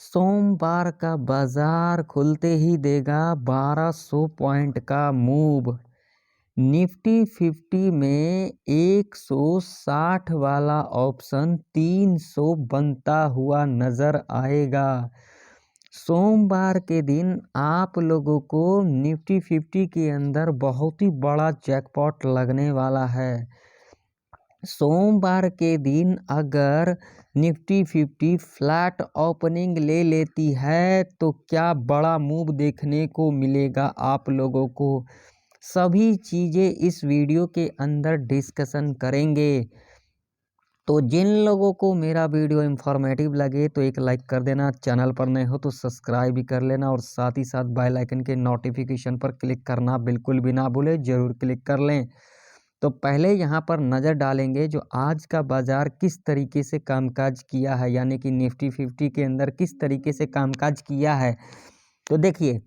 सोमवार का बाजार खुलते ही देगा 1200 पॉइंट का मूव। निफ्टी 50 में 160 वाला ऑप्शन 300 बनता हुआ नजर आएगा। सोमवार के दिन आप लोगों को निफ्टी 50 के अंदर बहुत ही बड़ा जैकपॉट लगने वाला है। सोमवार के दिन अगर निफ्टी 50 फ्लैट ओपनिंग ले लेती है तो क्या बड़ा मूव देखने को मिलेगा आप लोगों को। सभी चीज़ें इस वीडियो के अंदर डिस्कशन करेंगे। तो जिन लोगों को मेरा वीडियो इंफॉर्मेटिव लगे तो एक लाइक कर देना, चैनल पर नए हो तो सब्सक्राइब भी कर लेना और साथ ही साथ बेल आइकन के नोटिफिकेशन पर क्लिक करना बिल्कुल भी ना भूले, ज़रूर क्लिक कर लें। तो पहले यहाँ पर नज़र डालेंगे जो आज का बाज़ार किस तरीके से कामकाज किया है, यानी कि निफ्टी 50 के अंदर किस तरीके से कामकाज किया है। तो देखिए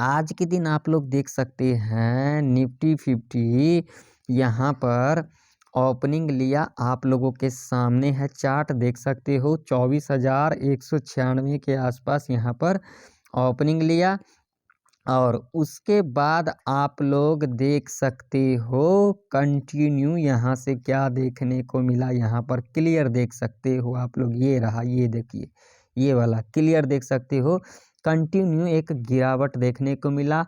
आज के दिन आप लोग देख सकते हैं निफ्टी 50 यहाँ पर ओपनिंग लिया, आप लोगों के सामने है चार्ट देख सकते हो 24,196 के आसपास यहाँ पर ओपनिंग लिया। और उसके बाद आप लोग देख सकते हो कंटिन्यू यहाँ से क्या देखने को मिला, यहाँ पर क्लियर देख सकते हो आप लोग, ये रहा, ये देखिए ये वाला क्लियर देख सकते हो कंटिन्यू एक गिरावट देखने को मिला।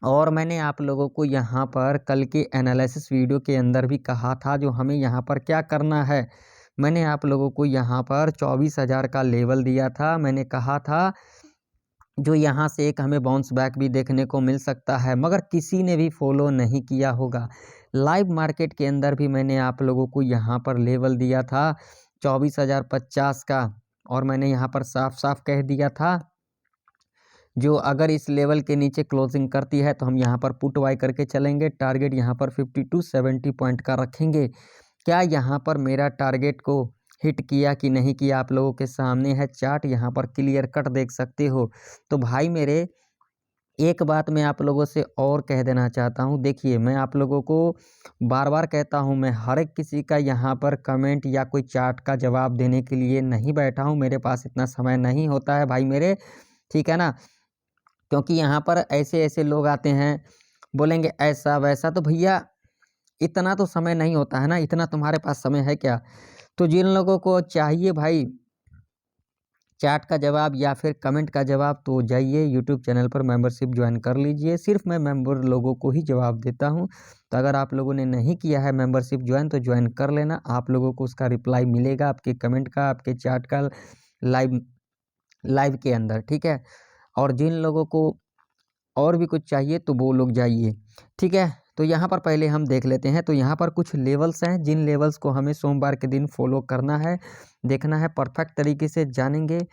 और मैंने आप लोगों को यहाँ पर कल के एनालिसिस वीडियो के अंदर भी कहा था जो हमें यहाँ पर क्या करना है। मैंने आप लोगों को यहाँ पर 24,000 का लेवल दिया था। मैंने कहा था जो यहाँ से एक हमें बाउंस बैक भी देखने को मिल सकता है, मगर किसी ने भी फॉलो नहीं किया होगा। लाइव मार्केट के अंदर भी मैंने आप लोगों को यहाँ पर लेवल दिया था 24,050 का, और मैंने यहाँ पर साफ साफ कह दिया था जो अगर इस लेवल के नीचे क्लोजिंग करती है तो हम यहाँ पर पुट बाय करके चलेंगे। टारगेट यहाँ पर 52-70 पॉइंट का रखेंगे। क्या यहाँ पर मेरा टारगेट को हिट किया कि नहीं किया आप लोगों के सामने है चार्ट, यहाँ पर क्लियर कट देख सकते हो। तो भाई मेरे एक बात मैं आप लोगों से और कह देना चाहता हूँ, देखिए मैं आप लोगों को बार बार कहता हूँ, मैं हर एक किसी का यहाँ पर कमेंट या कोई चार्ट का जवाब देने के लिए नहीं बैठा हूँ, मेरे पास इतना समय नहीं होता है भाई मेरे, ठीक है ना। क्योंकि यहाँ पर ऐसे ऐसे लोग आते हैं बोलेंगे ऐसा वैसा, तो भैया इतना तो समय नहीं होता है ना, इतना तुम्हारे पास समय है क्या। तो जिन लोगों को चाहिए भाई चैट का जवाब या फिर कमेंट का जवाब तो जाइए यूट्यूब चैनल पर मेंबरशिप ज्वाइन कर लीजिए। सिर्फ मैं मेंबर लोगों को ही जवाब देता हूं। तो अगर आप लोगों ने नहीं किया है मेंबरशिप ज्वाइन तो ज्वाइन कर लेना, आप लोगों को उसका रिप्लाई मिलेगा आपके कमेंट का, आपके चैट का लाइव के अंदर, ठीक है। और जिन लोगों को और भी कुछ चाहिए तो वो लोग जाइए, ठीक है। तो यहाँ पर पहले हम देख लेते हैं। तो यहाँ पर कुछ लेवल्स हैं जिन लेवल्स को हमें सोमवार के दिन फॉलो करना है, देखना है, परफेक्ट तरीके से जानेंगे।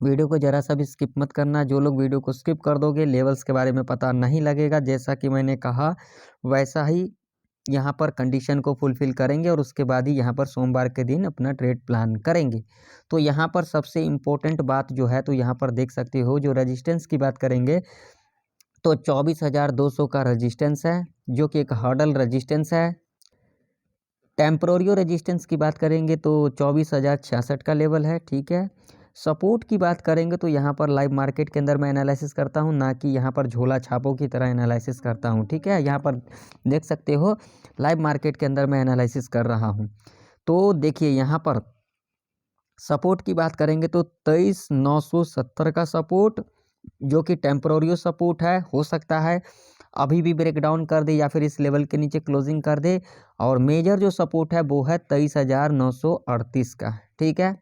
वीडियो को ज़रा सा भी स्किप मत करना, जो लोग वीडियो को स्किप कर दोगे लेवल्स के बारे में पता नहीं लगेगा। जैसा कि मैंने कहा वैसा ही यहाँ पर कंडीशन को फुलफ़िल करेंगे और उसके बाद ही यहाँ पर सोमवार के दिन अपना ट्रेड प्लान करेंगे। तो यहाँ पर सबसे इम्पोर्टेंट बात जो है, तो यहाँ पर देख सकते हो जो रजिस्टेंस की बात करेंगे तो 24,200 का रजिस्टेंस है जो कि एक हर्डल रजिस्टेंस है। टेम्पोरियो रजिस्टेंस की बात करेंगे तो 24,066 का लेवल है, ठीक है। सपोर्ट की बात करेंगे तो यहाँ पर लाइव मार्केट के अंदर मैं एनालिसिस करता हूँ, ना कि यहाँ पर झोला छापों की तरह एनालिसिस करता हूँ, ठीक है। यहाँ पर देख सकते हो लाइव मार्केट के अंदर मैं एनालिसिस कर रहा हूँ। तो देखिए यहाँ पर सपोर्ट की बात करेंगे तो 23,970 का सपोर्ट जो कि टेम्पोरियो सपोर्ट है, हो सकता है अभी भी ब्रेक डाउन कर दे या फिर इस लेवल के नीचे क्लोजिंग कर दे। और मेजर जो सपोर्ट है वो है 23,938 का, ठीक है।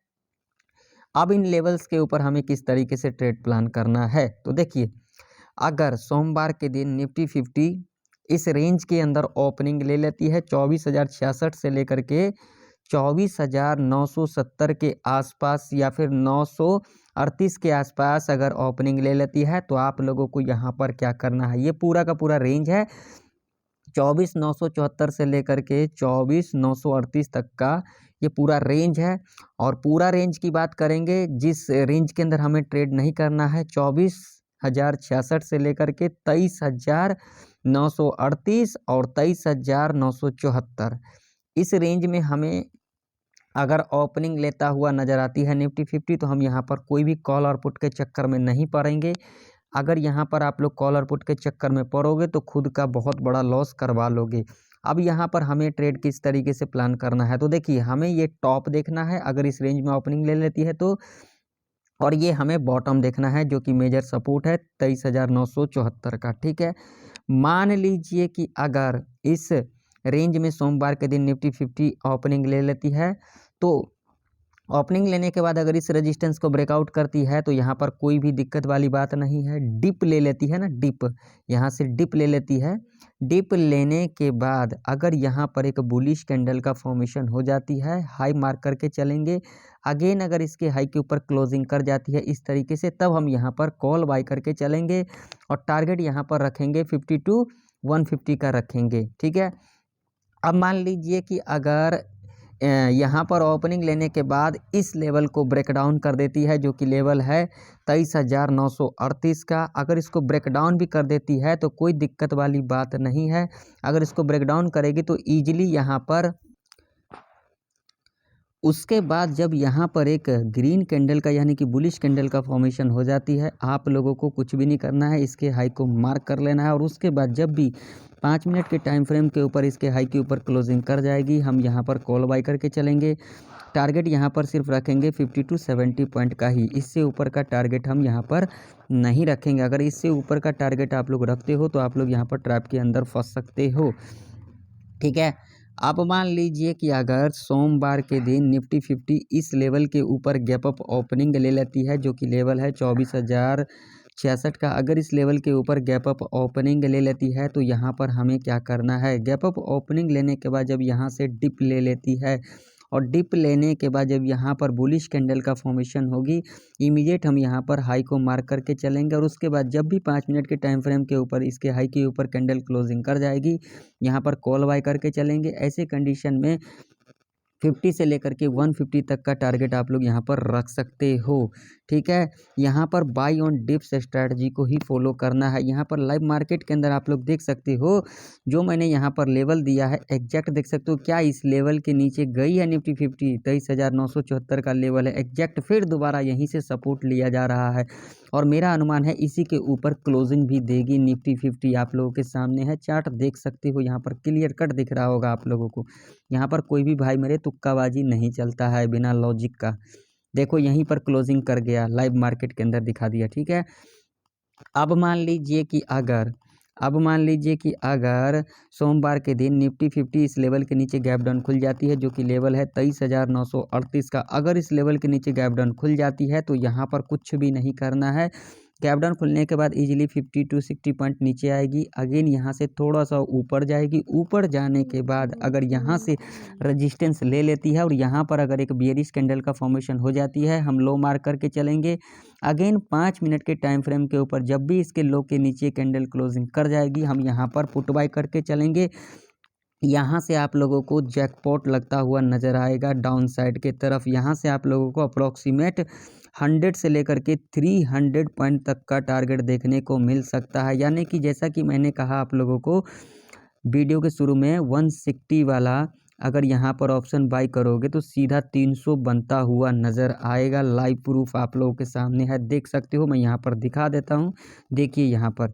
अब इन लेवल्स के ऊपर हमें किस तरीके से ट्रेड प्लान करना है, तो देखिए अगर सोमवार के दिन निफ्टी 50 इस रेंज के अंदर ओपनिंग ले लेती है 24,066 से लेकर के 24,970 के आसपास या फिर 938 के आसपास अगर ओपनिंग ले लेती है तो आप लोगों को यहाँ पर क्या करना है, ये पूरा का पूरा रेंज है 24,974 से लेकर के 24,938 तक का ये पूरा रेंज है। और पूरा रेंज की बात करेंगे जिस रेंज के अंदर हमें ट्रेड नहीं करना है 24,066 से लेकर के 23,938 और 23,974, इस रेंज में हमें अगर ओपनिंग लेता हुआ नज़र आती है निफ्टी 50 तो हम यहाँ पर कोई भी कॉल और पुट के चक्कर में नहीं पड़ेंगे। अगर यहाँ पर आप लोग कॉल और पुट के चक्कर में पड़ोगे तो खुद का बहुत बड़ा लॉस करवा लोगे। अब यहाँ पर हमें ट्रेड किस तरीके से प्लान करना है, तो देखिए हमें ये टॉप देखना है अगर इस रेंज में ओपनिंग ले लेती है तो, और ये हमें बॉटम देखना है जो कि मेजर सपोर्ट है 23,974 का। ठीक है, मान लीजिए कि अगर इस रेंज में सोमवार के दिन निफ्टी 50 ओपनिंग ले लेती है तो ओपनिंग लेने के बाद अगर इस रेजिस्टेंस को ब्रेकआउट करती है तो यहाँ पर कोई भी दिक्कत वाली बात नहीं है। डिप ले लेती है ना, डिप यहाँ से डिप ले लेती है। डिप लेने के बाद अगर यहाँ पर एक बुलिश कैंडल का फॉर्मेशन हो जाती है, हाई मार्क करके चलेंगे। अगेन अगर इसके हाई के ऊपर क्लोजिंग कर जाती है इस तरीके से, तब हम यहाँ पर कॉल बाय करके चलेंगे और टारगेट यहाँ पर रखेंगे 50 to 150 का रखेंगे। ठीक है, अब मान लीजिए कि अगर यहाँ पर ओपनिंग लेने के बाद इस लेवल को ब्रेक डाउन कर देती है जो कि लेवल है 23,938 का। अगर इसको ब्रेक डाउन भी कर देती है तो कोई दिक्कत वाली बात नहीं है। अगर इसको ब्रेक डाउन करेगी तो ईजिली यहाँ पर, उसके बाद जब यहाँ पर एक ग्रीन कैंडल का यानी कि बुलिश कैंडल का फॉर्मेशन हो जाती है, आप लोगों को कुछ भी नहीं करना है, इसके हाई को मार्क कर लेना है और उसके बाद जब भी 5 मिनट के टाइम फ्रेम के ऊपर इसके हाई के ऊपर क्लोजिंग कर जाएगी, हम यहाँ पर कॉल बाय करके चलेंगे। टारगेट यहाँ पर सिर्फ रखेंगे 50 to 70 पॉइंट का ही, इससे ऊपर का टारगेट हम यहाँ पर नहीं रखेंगे। अगर इससे ऊपर का टारगेट आप लोग रखते हो तो आप लोग यहाँ पर ट्रैप के अंदर फंस सकते हो। ठीक है, अब मान लीजिए कि अगर सोमवार के दिन निफ्टी 50 इस लेवल के ऊपर गैप अप ओपनिंग ले लेती है जो कि लेवल है 24,066 का। अगर इस लेवल के ऊपर गैप अप ओपनिंग ले लेती है तो यहाँ पर हमें क्या करना है, गैप अप ओपनिंग लेने के बाद जब यहाँ से डिप ले लेती है और डिप लेने के बाद जब यहाँ पर बुलिश कैंडल का फॉर्मेशन होगी, इमीडिएट हम यहाँ पर हाई को मार्क करके चलेंगे और उसके बाद जब भी 5 मिनट के टाइम फ्रेम के ऊपर इसके हाई के ऊपर कैंडल क्लोजिंग कर जाएगी, यहाँ पर कॉल बाय करके चलेंगे। ऐसे कंडीशन में 50 से लेकर के 150 तक का टारगेट आप लोग यहाँ पर रख सकते हो। ठीक है, यहाँ पर बाई ऑन डिप्स स्ट्रैटेजी को ही फॉलो करना है। यहाँ पर लाइव मार्केट के अंदर आप लोग देख सकते हो जो मैंने यहाँ पर लेवल दिया है एग्जैक्ट देख सकते हो, क्या इस लेवल के नीचे गई है निफ्टी 50, 23,974 का लेवल है एग्जैक्ट, फिर दोबारा यहीं से सपोर्ट लिया जा रहा है और मेरा अनुमान है इसी के ऊपर क्लोजिंग भी देगी निफ्टी 50। आप लोगों के सामने है, चार्ट देख सकते हो, यहाँ पर क्लियर कट दिख रहा होगा आप लोगों को। यहाँ पर कोई भी भाई मेरे तुक्काबाजी नहीं चलता है बिना लॉजिक का। देखो यहीं पर क्लोजिंग कर गया, लाइव मार्केट के अंदर दिखा दिया। ठीक है, अब मान लीजिए कि अगर सोमवार के दिन निफ्टी 50 इस लेवल के नीचे गैप डाउन खुल जाती है जो कि लेवल है 23,938 का। अगर इस लेवल के नीचे गैप डाउन खुल जाती है तो यहाँ पर कुछ भी नहीं करना है। गैप डाउन खुलने के बाद इजीली 50 to 60 पॉइंट नीचे आएगी, अगेन यहाँ से थोड़ा सा ऊपर जाएगी। ऊपर जाने के बाद अगर यहाँ से रेजिस्टेंस ले लेती है और यहाँ पर अगर एक बियरिश कैंडल का फॉर्मेशन हो जाती है, हम लो मार्क करके चलेंगे। अगेन 5 मिनट के टाइम फ्रेम के ऊपर जब भी इसके लो के नीचे कैंडल क्लोजिंग कर जाएगी, हम यहाँ पर पुट बाय करके चलेंगे। यहाँ से आप लोगों को जैकपॉट लगता हुआ नज़र आएगा डाउन साइड के तरफ। यहाँ से आप लोगों को अप्रोक्सीमेट 100 से लेकर के 300 पॉइंट तक का टारगेट देखने को मिल सकता है। यानी कि जैसा कि मैंने कहा आप लोगों को वीडियो के शुरू में, 160 वाला अगर यहाँ पर ऑप्शन बाय करोगे तो सीधा 300 बनता हुआ नज़र आएगा। लाइव प्रूफ आप लोगों के सामने है, देख सकते हो। मैं यहाँ पर दिखा देता हूँ, देखिए यहाँ पर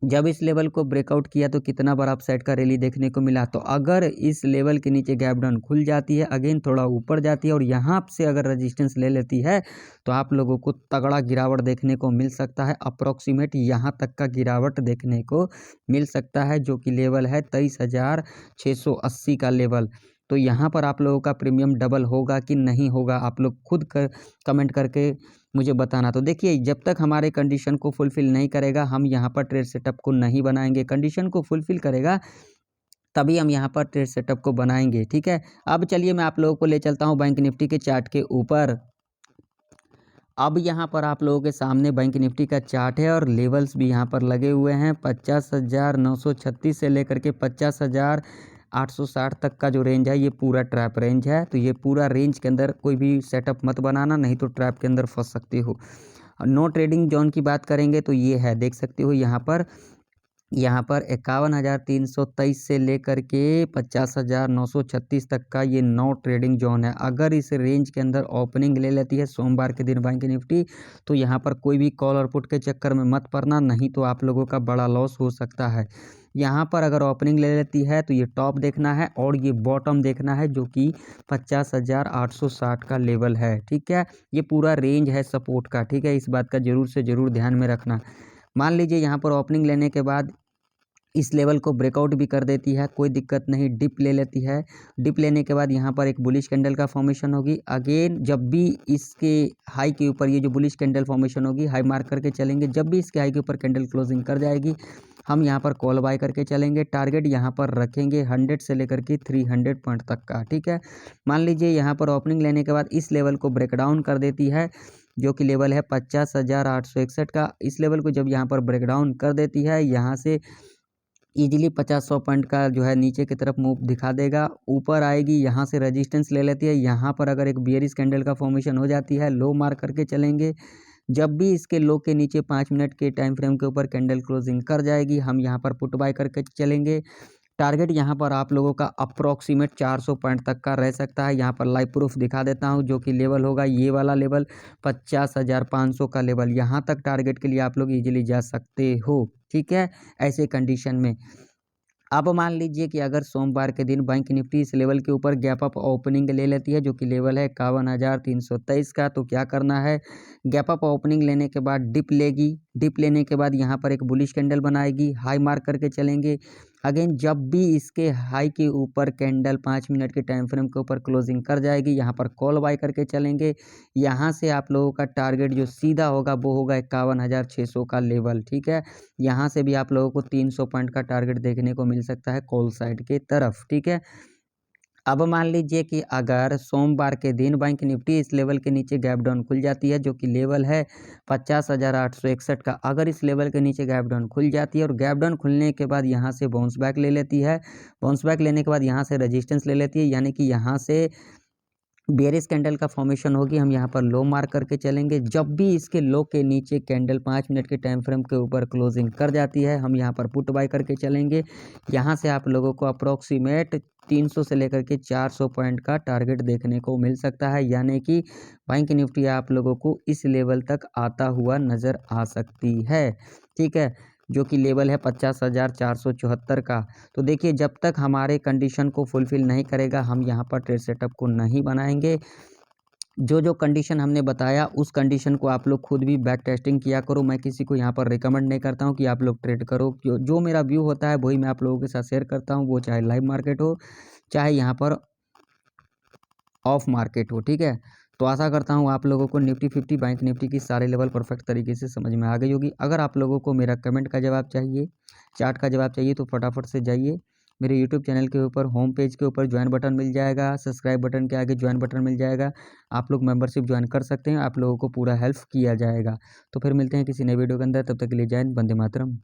जब इस लेवल को ब्रेकआउट किया तो कितना बड़ा अपसाइड का रैली देखने को मिला। तो अगर इस लेवल के नीचे गैप डाउन खुल जाती है, अगेन थोड़ा ऊपर जाती है और यहाँ से अगर रेजिस्टेंस ले लेती है तो आप लोगों को तगड़ा गिरावट देखने को मिल सकता है। अप्रोक्सीमेट यहाँ तक का गिरावट देखने को मिल सकता है जो कि लेवल है 23,680 का लेवल। तो यहाँ पर आप लोगों का प्रीमियम डबल होगा कि नहीं होगा, आप लोग खुद कमेंट करके मुझे बताना। तो देखिए जब तक हमारे कंडीशन को फुलफ़िल नहीं करेगा हम यहाँ पर ट्रेड सेटअप को नहीं बनाएंगे। कंडीशन को फुलफ़िल करेगा तभी हम यहाँ पर ट्रेड सेटअप को बनाएंगे। ठीक है, अब चलिए मैं आप लोगों को ले चलता हूँ बैंक निफ्टी के चार्ट के ऊपर। अब यहाँ पर आप लोगों के सामने बैंक निफ्टी का चार्ट है और लेवल्स भी यहाँ पर लगे हुए हैं। 50,936 से लेकर के 50,860 तक का जो रेंज है ये पूरा ट्रैप रेंज है। तो ये पूरा रेंज के अंदर कोई भी सेटअप मत बनाना, नहीं तो ट्रैप के अंदर फंस सकते हो। नो ट्रेडिंग जोन की बात करेंगे तो ये है, देख सकते हो यहाँ पर यहाँ पर 51,323 से लेकर के 50,936 तक का ये 9 ट्रेडिंग जोन है। अगर इस रेंज के अंदर ओपनिंग ले लेती है सोमवार के दिन बैंक निफ्टी, तो यहाँ पर कोई भी कॉल और पुट के चक्कर में मत पड़ना, नहीं तो आप लोगों का बड़ा लॉस हो सकता है। यहाँ पर अगर ओपनिंग ले लेती है तो ये टॉप देखना है और ये बॉटम देखना है, जो कि 50,860 का लेवल है। ठीक है, ये पूरा रेंज है सपोर्ट का। ठीक है, इस बात का जरूर से ज़रूर ध्यान में रखना। मान लीजिए यहाँ पर ओपनिंग लेने के बाद इस लेवल को ब्रेकआउट भी कर देती है, कोई दिक्कत नहीं, डिप ले लेती है। डिप लेने के बाद यहाँ पर एक बुलिश कैंडल का फॉर्मेशन होगी। अगेन जब भी इसके हाई के ऊपर ये जो बुलिश कैंडल फॉर्मेशन होगी, हाई मार्क करके चलेंगे। जब भी इसके हाई के ऊपर कैंडल क्लोजिंग कर जाएगी, हम यहाँ पर कॉल बाय करके चलेंगे। टारगेट यहाँ पर रखेंगे 100 से लेकर के 300 पॉइंट तक का। ठीक है, मान लीजिए यहाँ पर ओपनिंग लेने के बाद इस लेवल को ब्रेकडाउन कर देती है, जो कि लेवल है 50,861 का। इस लेवल को जब यहाँ पर ब्रेकडाउन कर देती है, यहाँ से ईजिली 50-100 पॉइंट का जो है नीचे की तरफ मूव दिखा देगा। ऊपर आएगी, यहाँ से रेजिस्टेंस ले लेती है। यहाँ पर अगर एक बियरिश कैंडल का फॉर्मेशन हो जाती है, लो मार्क करके चलेंगे। जब भी इसके लो के नीचे 5 मिनट के टाइम फ्रेम के ऊपर कैंडल क्लोजिंग कर जाएगी, हम यहाँ पर पुट बाय करके चलेंगे। टारगेट यहाँ पर आप लोगों का अप्रॉक्सीमेट 400 पॉइंट तक का रह सकता है। यहाँ पर लाइव प्रूफ दिखा देता हूँ, जो कि लेवल होगा ये वाला लेवल 50,500 का लेवल। यहाँ तक टारगेट के लिए आप लोग इजीली जा सकते हो। ठीक है, ऐसे कंडीशन में अब मान लीजिए कि अगर सोमवार के दिन बैंक निफ्टी इस लेवल के ऊपर गैप अप ओपनिंग ले लेती है, जो कि लेवल है 51,323 का, तो क्या करना है, गैप अप ओपनिंग लेने के बाद डिप लेगी। डिप लेने के बाद यहाँ पर एक बुलिश कैंडल बनाएगी, हाई मार्क करके चलेंगे। अगेन जब भी इसके हाई के ऊपर कैंडल 5 मिनट के टाइम फ्रेम के ऊपर क्लोजिंग कर जाएगी, यहाँ पर कॉल बाय करके चलेंगे। यहाँ से आप लोगों का टारगेट जो सीधा होगा वो होगा 51,600 का लेवल। ठीक है, यहाँ से भी आप लोगों को 300 पॉइंट का टारगेट देखने को मिल सकता है कॉल साइड के तरफ। ठीक है, अब मान लीजिए कि अगर सोमवार के दिन बैंक निफ्टी इस लेवल के नीचे गैप डाउन खुल जाती है, जो कि लेवल है 50,861 का। अगर इस लेवल के नीचे गैप डाउन खुल जाती है और गैप डाउन खुलने के बाद यहाँ से बाउंस बैक ले लेती है, बाउंस बैक लेने के बाद यहाँ से रेजिस्टेंस ले लेती है, यानी कि यहाँ से बेयरिश कैंडल का फॉर्मेशन होगी, हम यहाँ पर लो मार्क करके चलेंगे। जब भी इसके लो के नीचे कैंडल 5 मिनट के टाइम फ्रेम के ऊपर क्लोजिंग कर जाती है, हम यहाँ पर पुट बाय करके चलेंगे। यहाँ से आप लोगों को अप्रोक्सीमेट 300 से लेकर के 400 पॉइंट का टारगेट देखने को मिल सकता है, यानी कि बैंक निफ्टी आप लोगों को इस लेवल तक आता हुआ नज़र आ सकती है। ठीक है, जो कि लेवल है 50,474 का। तो देखिए, जब तक हमारे कंडीशन को फुलफ़िल नहीं करेगा, हम यहाँ पर ट्रेड सेटअप को नहीं बनाएंगे। जो जो कंडीशन हमने बताया, उस कंडीशन को आप लोग खुद भी बैक टेस्टिंग किया करो। मैं किसी को यहाँ पर रिकमेंड नहीं करता हूँ कि आप लोग ट्रेड करो। जो मेरा व्यू होता है वही मैं आप लोगों के साथ शेयर करता हूँ, वो चाहे लाइव मार्केट हो, चाहे यहाँ पर ऑफ मार्केट हो। ठीक है, तो आशा करता हूँ आप लोगों को निफ्टी 50 बैंक निफ्टी की सारे लेवल परफेक्ट तरीके से समझ में आ गई होगी। अगर आप लोगों को मेरा कमेंट का जवाब चाहिए, चार्ट का जवाब चाहिए, तो फटाफट से जाइए मेरे यूट्यूब चैनल के ऊपर, होम पेज के ऊपर ज्वाइन बटन मिल जाएगा, सब्सक्राइब बटन के आगे ज्वाइन बटन मिल जाएगा। आप लोग मेंबरशिप ज्वाइन कर सकते हैं, आप लोगों को पूरा हेल्प किया जाएगा। तो फिर मिलते हैं किसी नए वीडियो के अंदर, तब तक के लिए जय हिंद, वंदे मातरम।